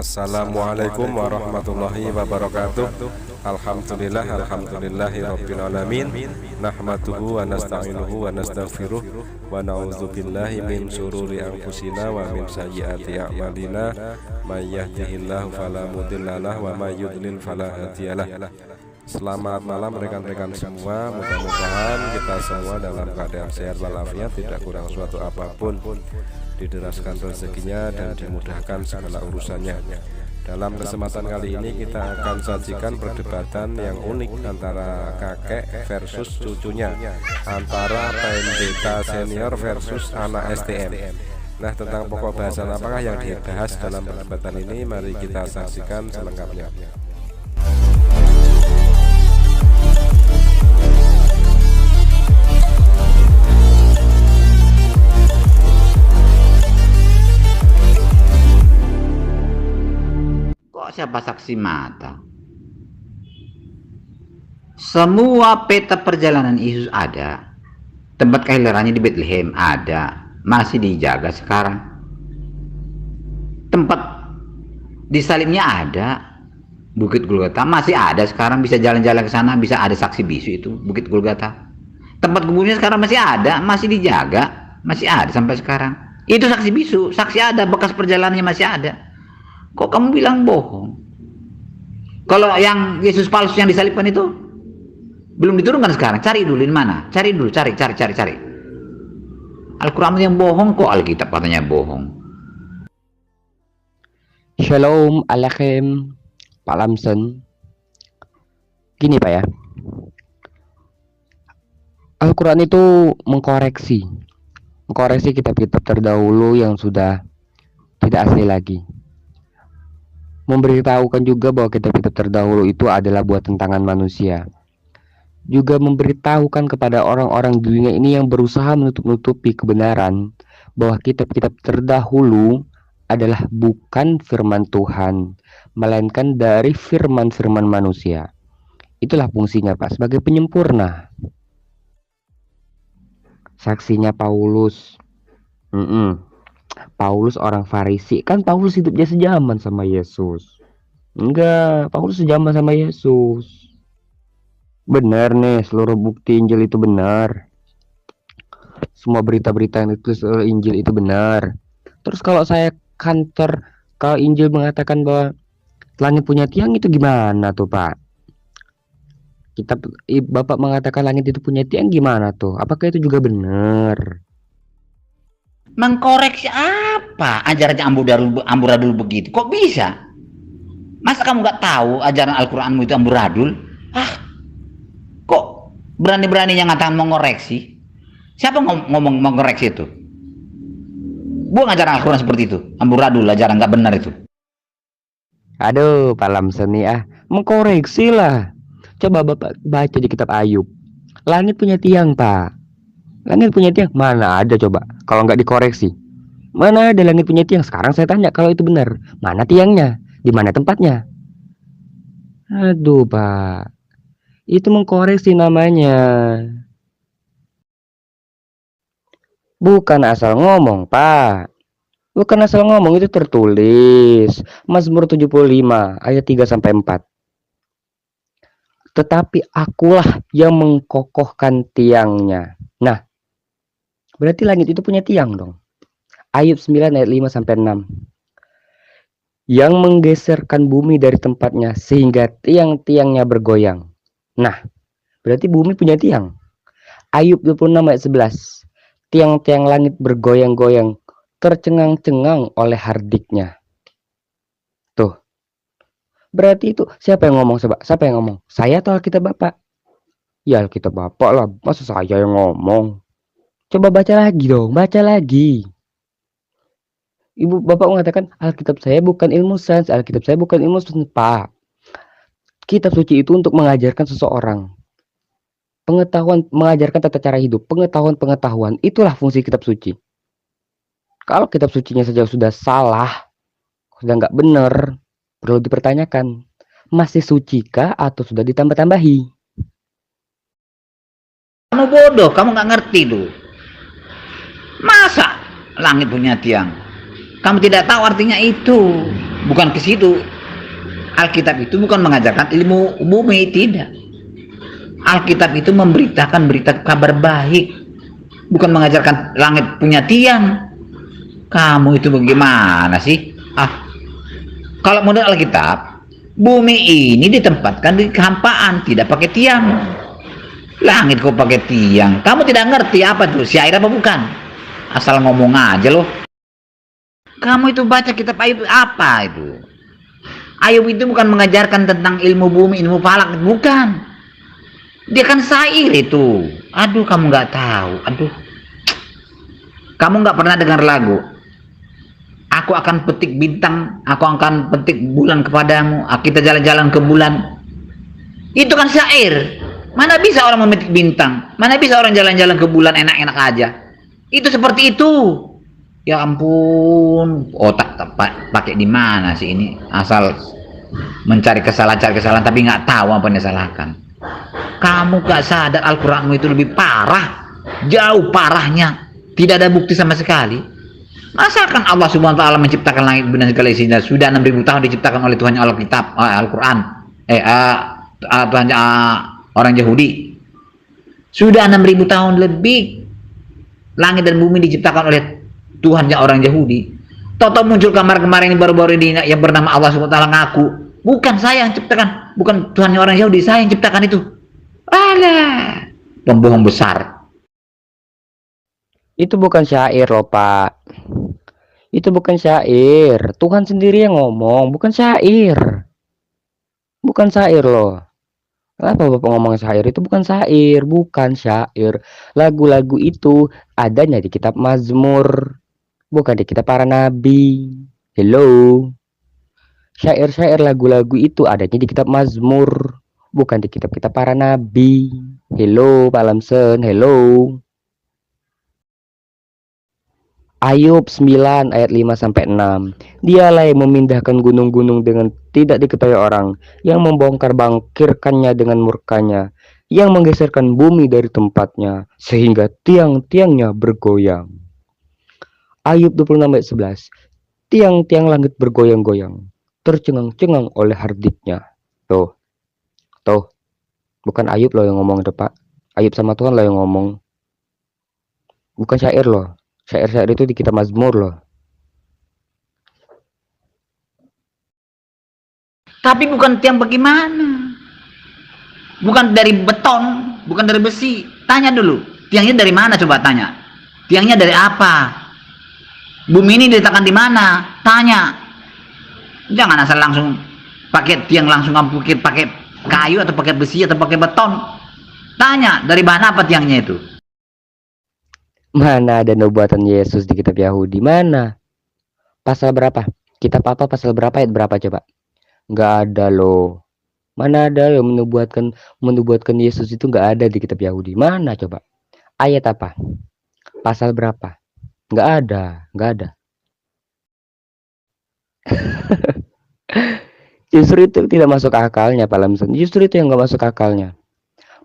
Assalamualaikum warahmatullahi wabarakatuh. Alhamdulillahi rabbil alamin. Nahmaduhu wa nasta'inuhu wa nastaghfiruh wa na'udzubillahi min syururi anfusina wa min sayyiati a'malina. May yahdihillahu fala mudhillalah wa may yudlil fala hadiyalah. Selamat malam rekan-rekan semua. Mudah-mudahan kita semua dalam keadaan sehat walafiat, tidak kurang suatu apapun, dideraskan rezekinya dan dimudahkan segala urusannya. Dalam kesempatan kali ini kita akan sajikan perdebatan yang unik antara kakek versus cucunya, antara pendeta senior versus anak STM. Nah, tentang pokok bahasan apakah yang dibahas dalam perdebatan ini, mari kita saksikan selengkapnya. Siapa saksi mata? Semua peta perjalanan Yesus ada. Tempat kelahirannya di Bethlehem ada, masih dijaga sekarang. Tempat disalibnya ada, Bukit Golgota masih ada sekarang, bisa jalan-jalan ke sana, bisa ada saksi bisu itu, Bukit Golgota. Tempat kuburnya sekarang masih ada, masih dijaga, masih ada sampai sekarang. Itu saksi bisu, saksi ada, bekas perjalanannya masih ada. Kok kamu bilang bohong? Kalau yang Yesus palsu yang disalibkan itu belum diturunkan sekarang, cari dulu di mana? Cari dulu, cari. Al-Quran yang bohong, kok Alkitab katanya bohong? Shalom alaikum Pak Lamson. Gini Pak ya, Al-Quran itu mengkoreksi kitab-kitab terdahulu yang sudah tidak asli lagi. Memberitahukan juga bahwa kitab-kitab terdahulu itu adalah buatan tangan manusia. Juga memberitahukan kepada orang-orang di dunia ini yang berusaha menutup-nutupi kebenaran bahwa kitab-kitab terdahulu adalah bukan firman Tuhan, melainkan dari firman-firman manusia. Itulah fungsinya Pak, sebagai penyempurna. Saksinya Paulus. Paulus orang Farisi, kan Paulus hidupnya sejaman sama Yesus. Enggak, Paulus sejaman sama Yesus. Benar nih, seluruh bukti Injil itu benar. Semua berita-berita yang ditulis oleh Injil itu benar. Terus kalau saya kantor, kalau Injil mengatakan bahwa langit punya tiang, itu gimana tuh Pak? Bapak mengatakan langit itu punya tiang, gimana tuh? Apakah itu juga benar? Mengkoreksi apa? Ajarannya amburadul begitu. Kok bisa? Masa kamu nggak tahu ajaran Al-Quranmu itu amburadul? Kok berani-beraninya ngatakan mengoreksi? Siapa ngomong mengoreksi itu? Buang ajaran Al-Quran seperti itu. Amburadul, ajaran nggak benar itu. Aduh, Pak Lamson nih mengkoreksi lah. Coba Bapak baca di kitab Ayub. Langit punya tiang, Pak. Langit punya tiang, mana ada coba kalau nggak dikoreksi? Mana ada langit punya tiang? Sekarang saya tanya, kalau itu benar, mana tiangnya? Di mana tempatnya? Aduh Pak, itu mengkoreksi namanya. Bukan asal ngomong Pak. Bukan asal ngomong, itu tertulis Mazmur 75 ayat 3-4. Tetapi akulah yang mengkokohkan tiangnya. Nah, berarti langit itu punya tiang dong. Ayub 9 ayat 5-6. Yang menggeserkan bumi dari tempatnya sehingga tiang-tiangnya bergoyang. Nah, berarti bumi punya tiang. Ayub 26 ayat 11. Tiang-tiang langit bergoyang-goyang, tercengang-cengang oleh hardiknya. Tuh. Berarti itu siapa yang ngomong coba? Siapa yang ngomong? Saya atau Alkitab Bapak? Ya Alkitab Bapak lah, masa saya yang ngomong? Coba baca lagi dong, baca lagi. Ibu Bapak mengatakan Alkitab saya bukan ilmu sains, Alkitab saya bukan ilmu sains, Pak. Kitab suci itu untuk mengajarkan seseorang. Pengetahuan, mengajarkan tata cara hidup, pengetahuan, itulah fungsi kitab suci. Kalau kitab sucinya saja sudah salah, sudah nggak benar, perlu dipertanyakan, masih sucikah atau sudah ditambah-tambahi? Kamu bodoh, kamu nggak ngerti tuh. Masa langit punya tiang? Kamu tidak tahu artinya itu. Bukan ke situ. Alkitab itu bukan mengajarkan ilmu bumi, tidak. Alkitab itu memberitakan berita kabar baik, bukan mengajarkan langit punya tiang. Kamu itu bagaimana sih? Kalau model Alkitab, bumi ini ditempatkan di kehampaan, tidak pakai tiang. Langit kok pakai tiang? Kamu tidak ngerti apa tuh? Syair apa bukan? Asal ngomong aja loh. Kamu itu baca kitab Ayub apa itu? Ayub itu bukan mengajarkan tentang ilmu bumi, ilmu falak, bukan. Dia kan syair itu. Aduh, kamu nggak tahu. Aduh, kamu nggak pernah dengar lagu aku akan petik bintang, aku akan petik bulan kepadamu, kita jalan-jalan ke bulan. Itu kan syair. Mana bisa orang memetik bintang, mana bisa orang jalan-jalan ke bulan enak-enak aja. Itu seperti itu. Ya ampun, otak pakai di mana sih ini? Asal mencari kesalahan tapi nggak tahu apa yang disalahkan. Kamu gak sadar Al-Quranmu itu lebih parah, jauh parahnya, tidak ada bukti sama sekali. Masakan Allah Subhanahu wa taala menciptakan langit bumi dan segala isinya sudah 6.000 tahun diciptakan oleh Tuhan Alkitab, Al-Quran, orang Yahudi. Sudah 6.000 tahun lebih langit dan bumi diciptakan oleh Tuhannya orang Yahudi. Toto muncul kemarin ini baru-baru ini yang bernama Allah Subhanahu wa taala ngaku, bukan saya yang ciptakan, bukan Tuhannya orang Yahudi, saya yang ciptakan itu. Alah, pembohong besar. Itu bukan syair loh, Pak. Itu bukan syair. Tuhan sendiri yang ngomong, bukan syair. Bukan syair loh. Apa Bapak ngomong syair? Itu bukan syair, bukan syair. Lagu-lagu itu adanya di kitab Mazmur, bukan di kitab para nabi. Hello. Syair-syair lagu-lagu itu adanya di kitab Mazmur, bukan di kitab-kitab para nabi. Hello, Pak Lamsen. Hello. Ayub 9 ayat 5 sampai 6. Dialah yang memindahkan gunung-gunung dengan tidak diketahui orang, yang membongkar bangkirkannya dengan murkanya, yang menggeserkan bumi dari tempatnya sehingga tiang-tiangnya bergoyang. Ayub 26 ayat 11. Tiang-tiang langit bergoyang-goyang, tercengang-cengang oleh hardiknya. Tuh. Bukan Ayub loh yang ngomong, Pak. Ayub sama Tuhan loh yang ngomong. Bukan syair loh. Syair-syair itu di kitab Mazmur loh. Tapi bukan tiang bagaimana? Bukan dari beton, bukan dari besi. Tanya dulu, tiangnya dari mana coba tanya. Tiangnya dari apa? Bumi ini diletakkan di mana? Tanya. Jangan asal langsung pakai tiang langsung pakai kayu atau pakai besi atau pakai beton. Tanya, dari mana apa tiangnya itu? Mana ada nubuatan Yesus di kitab Yahudi? Mana? Pasal berapa? Kitab apa pasal berapa ayat berapa coba? Nggak ada loh. Mana ada yang menubuatkan Yesus itu nggak ada di kitab Yahudi. Mana coba? Ayat apa? Pasal berapa? Nggak ada. Justru itu tidak masuk akalnya, Pak Lamson. Justru itu yang nggak masuk akalnya.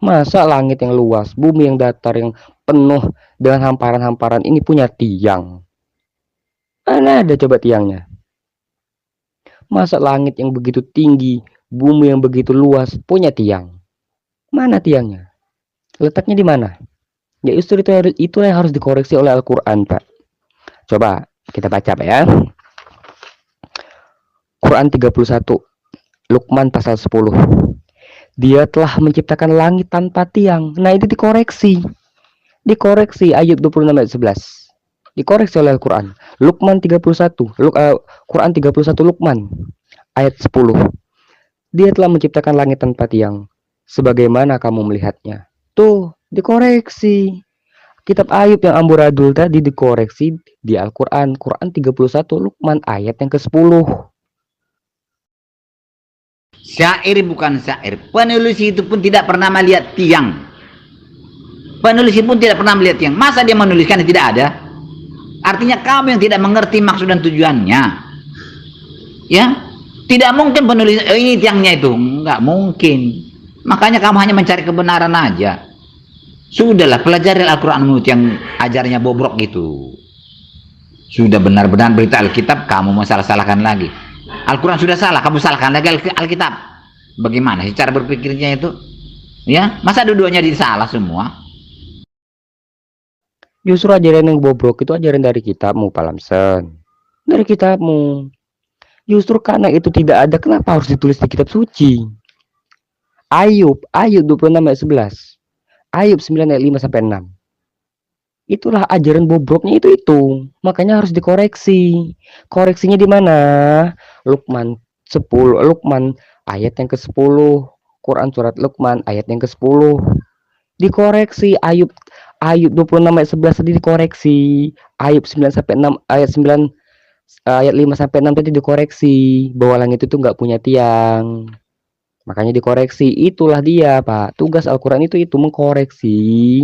Masa langit yang luas, bumi yang datar, yang penuh dengan hamparan-hamparan ini punya tiang? Mana ada coba tiangnya? Masa langit yang begitu tinggi, bumi yang begitu luas punya tiang? Mana tiangnya? Letaknya di mana? Ya justru itu yang harus dikoreksi oleh Al-Quran, Pak. Coba kita baca, Pak ya. Quran 31, Luqman pasal 10. Dia telah menciptakan langit tanpa tiang. Nah, itu dikoreksi. Ayub 26 ayat 11. Dikoreksi oleh Al-Quran. Luqman 31. Quran 31 Luqman ayat 10. Dia telah menciptakan langit tanpa tiang. Sebagaimana kamu melihatnya. Tuh, dikoreksi. Kitab Ayub yang amburadul tadi dikoreksi di Al-Quran. Quran 31 Luqman ayat yang ke-10. Syair bukan syair. Penulis itu pun tidak pernah melihat tiang. Penulis pun tidak pernah melihat tiang. Masa dia menuliskan yang tidak ada? Artinya kamu yang tidak mengerti maksud dan tujuannya. Ya, tidak mungkin penulis ini tiangnya itu, nggak mungkin. Makanya kamu hanya mencari kebenaran aja. Sudahlah, pelajari Al-Quran menurut yang ajarnya bobrok gitu. Sudah benar-benar berita Alkitab, kamu mau salah-salahkan lagi. Al-Quran sudah salah, kamu salahkan lagi Alkitab. Bagaimana sih cara berpikirnya itu? Ya, masa dua-duanya disalah semua? Justru ajaran yang bobrok itu ajaran dari kitabmu, Pak Lamsen. Dari kitabmu. Justru karena itu tidak ada, kenapa harus ditulis di kitab suci? Ayub 26 ayat 11. Ayub 9 ayat 5 sampai 6. Itulah ajaran bobroknya itu. Makanya harus dikoreksi. Koreksinya di mana? Luqman 10, Luqman ayat yang ke-10. Quran surat Luqman ayat yang ke-10. Dikoreksi. Ayub 26 ayat 11 tadi dikoreksi. Ayub 9 sampai 6 ayat 9 ayat 5 sampai 6 tadi dikoreksi bahwa langit itu enggak punya tiang. Makanya dikoreksi. Itulah dia, Pak. Tugas Al-Qur'an itu mengkoreksi.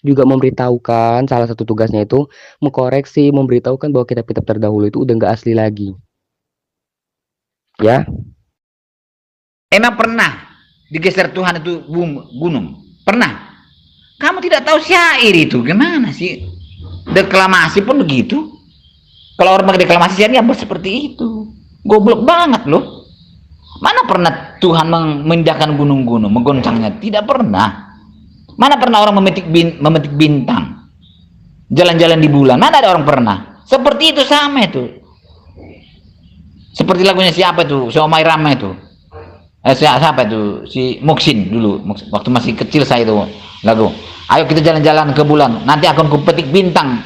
Juga memberitahukan, salah satu tugasnya itu mengkoreksi, memberitahukan bahwa kitab-kitab terdahulu itu udah enggak asli lagi. Ya. Emang pernah digeser Tuhan itu gunung? Pernah? Kamu tidak tahu syair itu gimana sih? Deklamasi pun begitu. Kalau orang pakai deklamasi syair ya seperti itu. Goblok banget loh. Mana pernah Tuhan memindahkan gunung-gunung, menggoncangnya? Tidak pernah. Mana pernah orang memetik bintang, jalan-jalan di bulan? Mana ada orang pernah? Seperti itu sama itu. Seperti lagunya siapa itu? Si Omai Rama itu. Siapa itu? Si Muksin dulu. Waktu masih kecil saya itu lagu. Ayo kita jalan-jalan ke bulan. Nanti akan kupetik bintang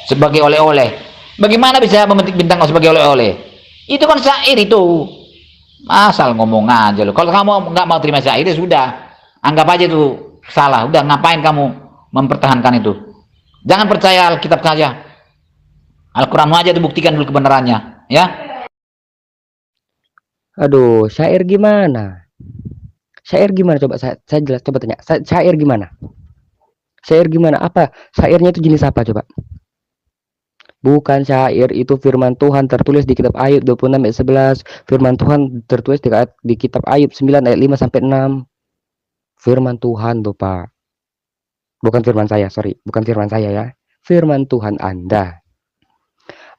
sebagai oleh-oleh. Bagaimana bisa memetik bintang sebagai oleh-oleh? Itu kan syair itu. Asal ngomong aja loh. Kalau kamu nggak mau terima syair ya sudah. Anggap aja itu salah. Udah, ngapain kamu mempertahankan itu? Jangan percaya Alkitab saja. Al-Quranmu aja dibuktikan dulu kebenarannya, ya. Aduh, syair gimana? Syair gimana coba saya jelas, coba tanya. Syair gimana? Syair gimana? Apa? Syairnya itu jenis apa coba? Bukan syair, itu firman Tuhan tertulis di kitab Ayub 26 ayat 11. Firman Tuhan tertulis di kitab Ayub 9 ayat 5 sampai 6. Firman Tuhan tuh, Pak. Bukan firman saya, sorry. Bukan firman saya ya. Firman Tuhan Anda.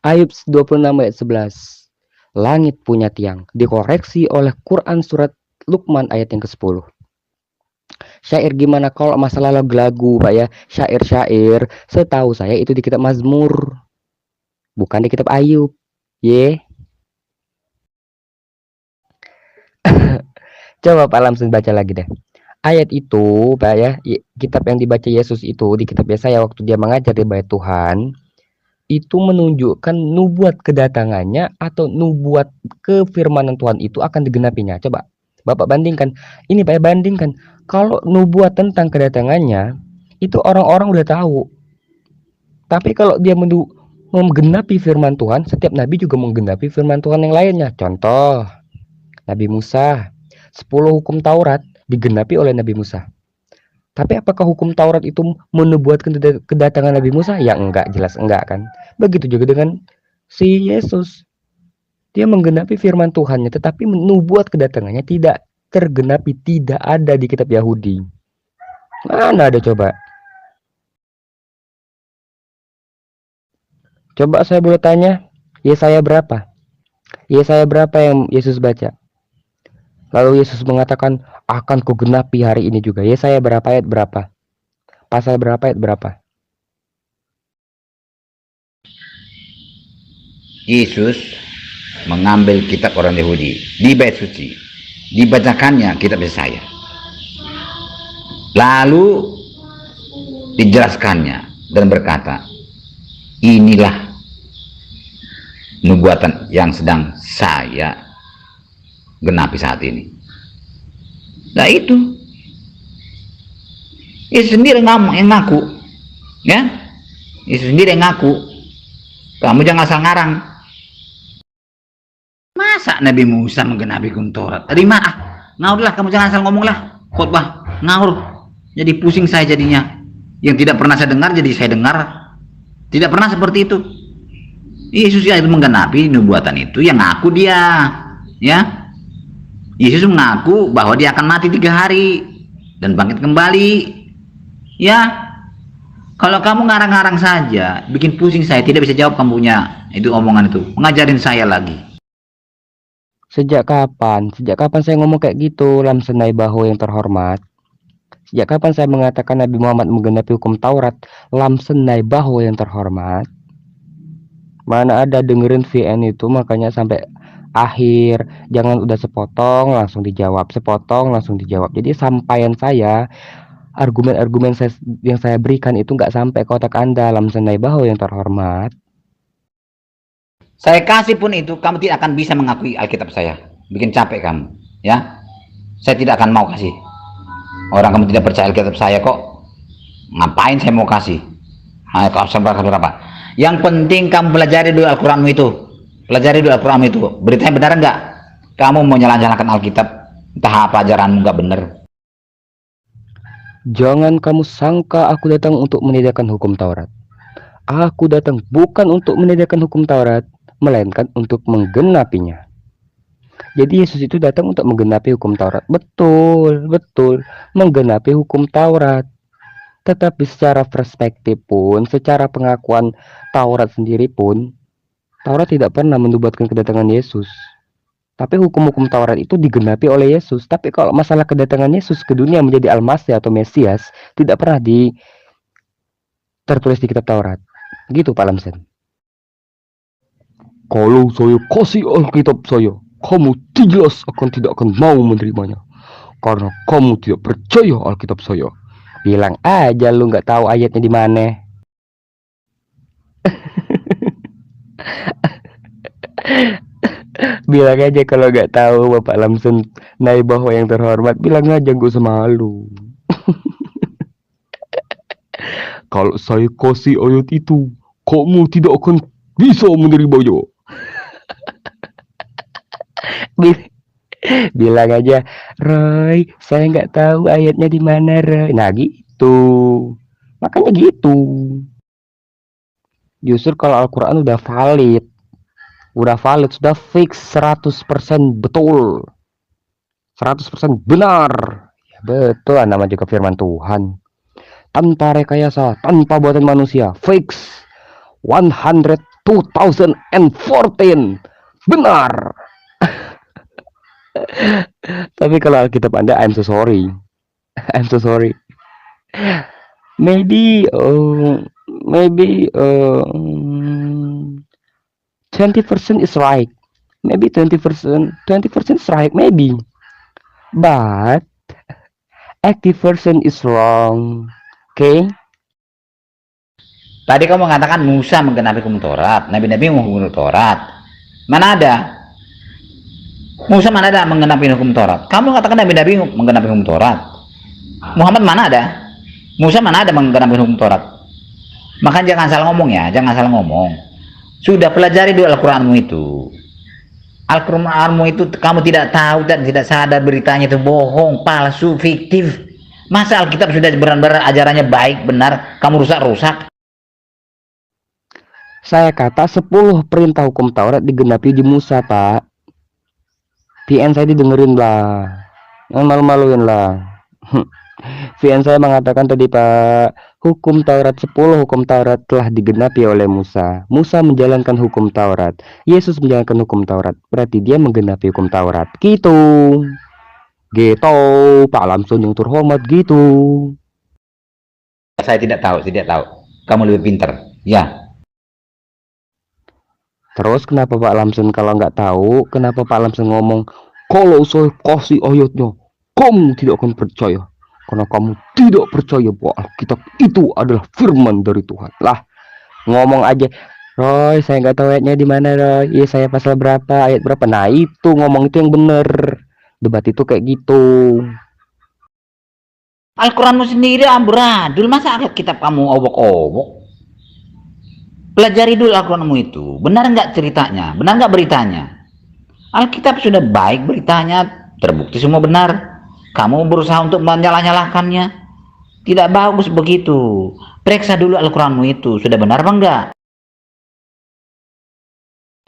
Ayub 26 ayat 11. Langit punya tiang. Dikoreksi oleh Quran surat Luqman ayat yang ke-10. Syair gimana kalau masalah lagu, Pak ya? Syair-syair, setahu saya itu di kitab Mazmur. Bukan di kitab Ayub. Ye. Coba Pak langsung baca lagi deh. Ayat itu, Pak ya, kitab yang dibaca Yesus itu di kitab Yesaya waktu dia mengajar di bait Tuhan, itu menunjukkan nubuat kedatangannya atau nubuat kefirmanan Tuhan itu akan digenapinya. Coba Bapak bandingkan. Ini Pak ya, bandingkan. Kalau nubuat tentang kedatangannya itu orang-orang udah tahu. Tapi kalau dia menggenapi firman Tuhan, setiap nabi juga menggenapi firman Tuhan yang lainnya. Contoh, Nabi Musa, 10 hukum Taurat digenapi oleh Nabi Musa. Tapi apakah hukum Taurat itu menubuatkan kedatangan Nabi Musa? Ya enggak, jelas enggak kan. Begitu juga dengan si Yesus. Dia menggenapi firman Tuhannya, tetapi menubuat kedatangannya tidak tergenapi, tidak ada di kitab Yahudi. Mana ada coba? Coba saya boleh tanya, Yesaya berapa? Yesaya berapa yang Yesus baca? Lalu Yesus mengatakan, akan kugenapi hari ini juga. Yesaya berapa ayat berapa? Pasal berapa ayat berapa? Yesus mengambil kitab orang Yahudi di bait suci, dibacakannya kitab Yesaya, lalu dijelaskannya dan berkata, inilah nubuatan yang sedang saya genapi saat ini. Nah itu Yesus sendiri yang ngaku, ya. Yesus sendiri yang ngaku. Kamu jangan asal ngarang. Masa Nabi Musa menggenapi hukum Taurat? Dari mana? Ngawur lah, kamu jangan asal ngomong lah. Khotbah, ngawur. Jadi pusing saya jadinya. Yang tidak pernah saya dengar, jadi saya dengar. Tidak pernah seperti itu. Yesus yang itu menggenapi nubuatan itu, yang ngaku dia. Ya, Yesus mengaku bahwa dia akan mati 3 hari dan bangkit kembali. Ya, kalau kamu ngarang-ngarang saja, bikin pusing saya, tidak bisa jawab kamu punya itu omongan itu. Mengajarin saya lagi. Sejak kapan? Sejak kapan saya ngomong kayak gitu, Lamsenai Baho yang terhormat? Sejak kapan saya mengatakan Nabi Muhammad menggenapi hukum Taurat? Lamsenai Baho yang terhormat. Mana ada dengerin VN itu, makanya sampai akhir. Jangan udah sepotong langsung dijawab, sepotong langsung dijawab. Jadi sampaian saya, argumen-argumen yang saya berikan itu nggak sampai ke otak Anda, Lamsenai Baho yang terhormat. Saya kasih pun itu, kamu tidak akan bisa mengakui Alkitab saya. Bikin capek kamu, ya. Saya tidak akan mau kasih. Orang kamu tidak percaya Alkitab saya kok. Ngapain saya mau kasih? Berapa? Yang penting kamu pelajari dulu Al-Quranmu itu. Pelajari dulu Al-Quranmu itu. Beritanya benar enggak? Kamu mau nyalakan Alkitab, entah apa ajaranmu enggak benar. Jangan kamu sangka aku datang untuk menegakkan hukum Taurat. Aku datang bukan untuk menegakkan hukum Taurat, melainkan untuk menggenapinya. Jadi Yesus itu datang untuk menggenapi hukum Taurat. Betul, betul, menggenapi hukum Taurat. Tetapi secara perspektif pun, secara pengakuan Taurat sendiri pun, Taurat tidak pernah menubuatkan kedatangan Yesus. Tapi hukum-hukum Taurat itu digenapi oleh Yesus. Tapi kalau masalah kedatangan Yesus ke dunia menjadi Al-Masih atau Mesias, tidak pernah tertulis di kitab Taurat. Gitu Pak Lamsen. Kalau saya kasih Alkitab saya, kamu jelas tidak akan mau menerimanya. Karena kamu tidak percaya Alkitab saya. Bilang aja lu nggak tahu ayatnya di mana. Bilang aja kalau nggak tahu, Bapak Lamsen Naibaho yang terhormat. Bilang aja, gak usah malu. Kalau saya kasih ayat itu, kamu tidak akan bisa menerimanya. Bilang aja, Roy, saya nggak tahu ayatnya di mana, Roy. Nah gitu, makanya gitu. Justru kalau Al-Quran udah valid, sudah fix 100% betul, 100% benar. Ya betul, nama juga firman Tuhan. Tanpa rekayasa, tanpa buatan manusia, fix 100 2014 benar. Tapi kalau Alkitab Anda, I'm so sorry. I'm so sorry. Maybe 20% is right. Maybe 20% is right, maybe. But 80% is wrong. Okay? Tadi kamu mengatakan Musa menggenapi hukum Taurat, nabi-nabi menghukum Taurat. Mana ada? Musa mana ada menggenapi hukum Taurat? Kamu katakan nabi-nabi menggenapi hukum Taurat. Muhammad mana ada? Musa mana ada menggenapi hukum Taurat? Makanya jangan salah ngomong ya, jangan salah ngomong. Sudah pelajari dulu Al-Quranmu itu. Al-Quranmu itu kamu tidak tahu dan tidak sadar beritanya itu bohong, palsu, fiktif. Masa Alkitab sudah benar-benar ajarannya baik, benar, kamu rusak-rusak? Saya kata 10 perintah hukum Taurat digenapi di Musa, Pak. VN saya didengerin lah. Jangan malu-maluin lah. VN saya mengatakan tadi, Pak, hukum Taurat 10 hukum Taurat telah digenapi oleh Musa. Musa menjalankan hukum Taurat. Yesus menjalankan hukum Taurat. Berarti dia menggenapi hukum Taurat. Gitu. Gitu, Pak Lamsen yang terhormat, gitu. Saya tidak tahu. Kamu lebih pintar. Ya. Terus kenapa Pak Lamsen kalau nggak tahu, kenapa Pak Lamsen ngomong, kalau saya kasih ayatnya, kamu tidak akan percaya. Karena kamu tidak percaya bahwa Alkitab itu adalah firman dari Tuhan. Lah, ngomong aja, Roy, saya nggak tahu ayatnya di mana, Roy. Iya, saya pasal berapa, ayat berapa. Nah, itu ngomong itu yang benar. Debat itu kayak gitu. Al-Quranmu sendiri amburadul, masa Alkitab kamu obok-obok? Pelajari dulu Al-Quranmu itu. Benar nggak ceritanya? Benar nggak beritanya? Alkitab sudah baik beritanya, terbukti semua benar. Kamu berusaha untuk menyalah-nyalahkannya. Tidak bagus begitu. Periksa dulu Al-Quranmu itu, sudah benar apa enggak?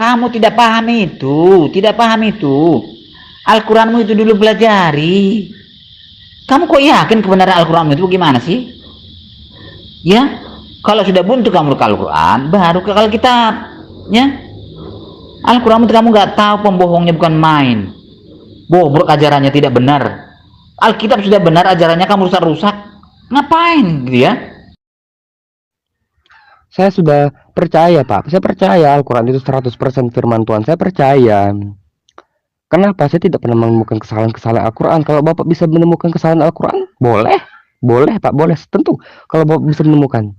Kamu tidak paham itu, tidak paham itu. Al-Quranmu itu dulu pelajari. Kamu kok yakin kebenaran Al-Quranmu itu gimana sih? Ya, kalau sudah buntu kamu ke Al-Quran, baru ke Alkitab. Ya, Al-Quran kamu nggak tahu, pembohongnya bukan main. Bobrok ajarannya, tidak benar. Alkitab sudah benar ajarannya, kamu rusak-rusak. Ngapain gitu ya? Saya sudah percaya, Pak. Saya percaya Al-Quran itu 100% firman Tuhan. Saya percaya. Kenapa saya tidak pernah menemukan kesalahan-kesalahan Al-Quran? Kalau Bapak bisa menemukan kesalahan Al-Quran, boleh. Boleh, Pak. Boleh. Tentu. Kalau Bapak bisa menemukan.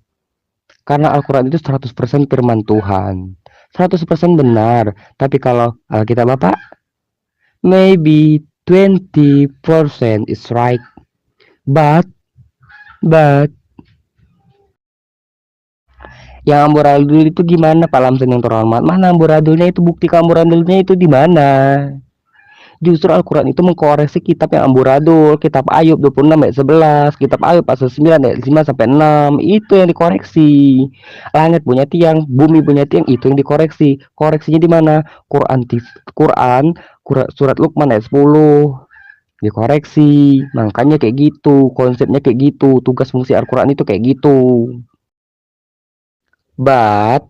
Karena Al-Quran itu 100% firman Tuhan. 100% benar. Tapi kalau Alkitab Bapak, maybe 20% is right. But yang amburadul itu gimana, Pak Lamson yang terhormat? Mana amburadulnya itu? Bukti amburadulnya itu di mana? Justru Al-Quran itu mengkoreksi kitab yang amburadul, kitab Ayub 26 ayat 11, kitab Ayub pasal 9 ayat 5 sampai 6, itu yang dikoreksi. Langit punya tiang, bumi punya tiang, itu yang dikoreksi. Koreksinya di mana? Quran surat Luqman ayat 10 dikoreksi. Makanya kayak gitu, konsepnya kayak gitu, tugas fungsi Al-Quran itu kayak gitu. But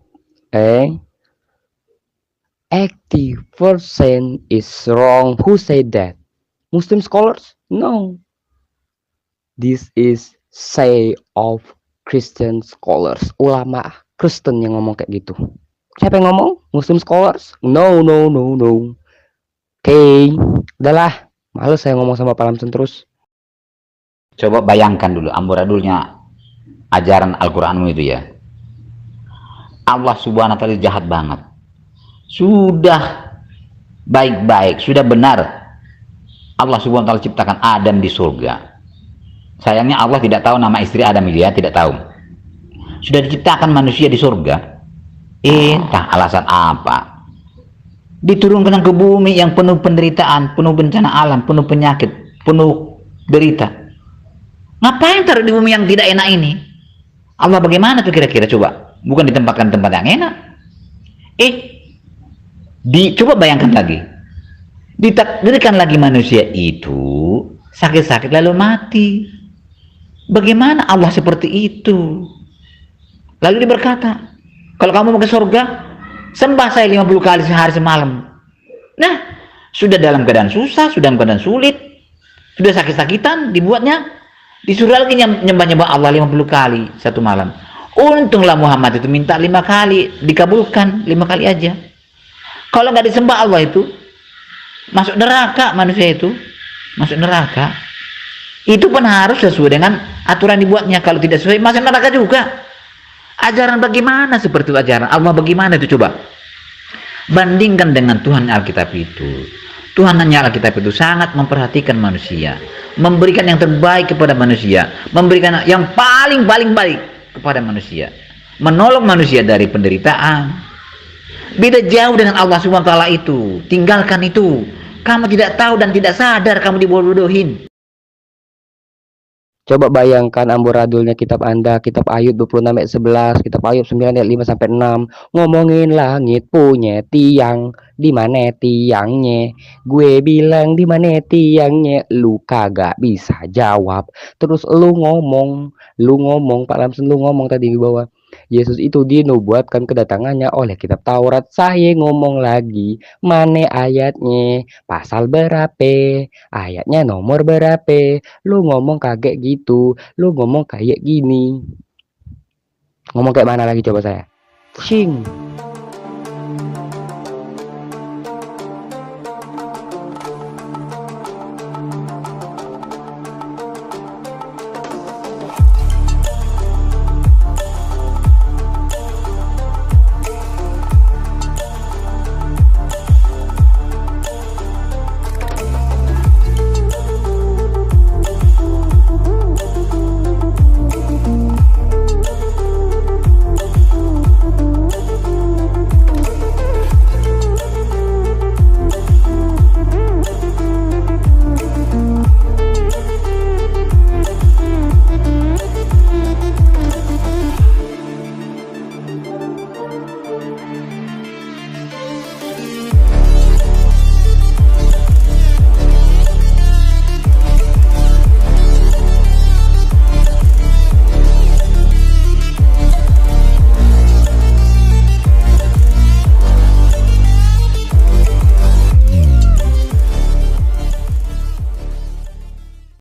80% is wrong. Who said that? Muslim scholars? No. This is say of Christian scholars. Ulama Kristen yang ngomong kayak gitu. Siapa yang ngomong? Muslim scholars? No. Oke, udahlah. Males saya ngomong sama Pak Lamson terus. Coba bayangkan dulu amburadulnya ajaran Al-Quranmu itu ya. Allah subhanahu wa ta'ala jahat banget. Sudah baik-baik, sudah benar Allah subhanahu wa ta'ala ciptakan Adam di surga. Sayangnya Allah tidak tahu nama istri Adam itu ya, tidak tahu. Sudah diciptakan manusia di surga, entah alasan apa diturunkan ke bumi yang penuh penderitaan, penuh bencana alam, penuh penyakit, penuh derita. Ngapain taruh di bumi yang tidak enak ini? Allah bagaimana tuh kira-kira? Coba, bukan ditempatkan tempat yang enak. Coba bayangkan lagi, ditakdirkan lagi manusia itu sakit-sakit lalu mati. Bagaimana Allah seperti itu? Lalu dia berkata, kalau kamu mau ke surga, sembah saya 50 kali sehari semalam. Nah, sudah dalam keadaan susah, sudah dalam keadaan sulit, sudah sakit-sakitan, dibuatnya disuruh lagi nyembah-nyembah Allah 50 kali satu malam. Untunglah Muhammad itu minta 5 kali, dikabulkan 5 kali aja. Kalau nggak disembah Allah itu masuk neraka, manusia itu masuk neraka. Itu pun harus sesuai dengan aturan dibuatnya. Kalau tidak sesuai, masuk neraka juga. Ajaran bagaimana seperti itu ajaran Allah? Bagaimana itu? Coba bandingkan dengan Tuhan Alkitab itu. Tuhan hanya Alkitab itu sangat memperhatikan manusia, memberikan yang terbaik kepada manusia, memberikan yang paling baik kepada manusia, menolong manusia dari penderitaan. Beda jauh dengan Allah Subhanahu wa ta'ala itu. Tinggalkan itu. Kamu tidak tahu dan tidak sadar kamu dibodoh-bodohin. Coba bayangkan amburadulnya kitab Anda, kitab Ayub 26 ayat 11, kitab Ayub 9 ayat 5 sampai 6, ngomongin langit punya tiang, di mana tiangnya? Gue bilang di mana tiangnya? Lu kagak bisa jawab. Terus lu ngomong Pak Lamson, lu ngomong tadi di bawah. Yesus itu dinubuatkan kedatangannya oleh kitab Taurat. Saya ngomong lagi, mana ayatnya, pasal berapa, ayatnya nomor berapa. Lu ngomong kaget gitu, lu ngomong kayak gini. Ngomong kayak mana lagi coba saya? Cing.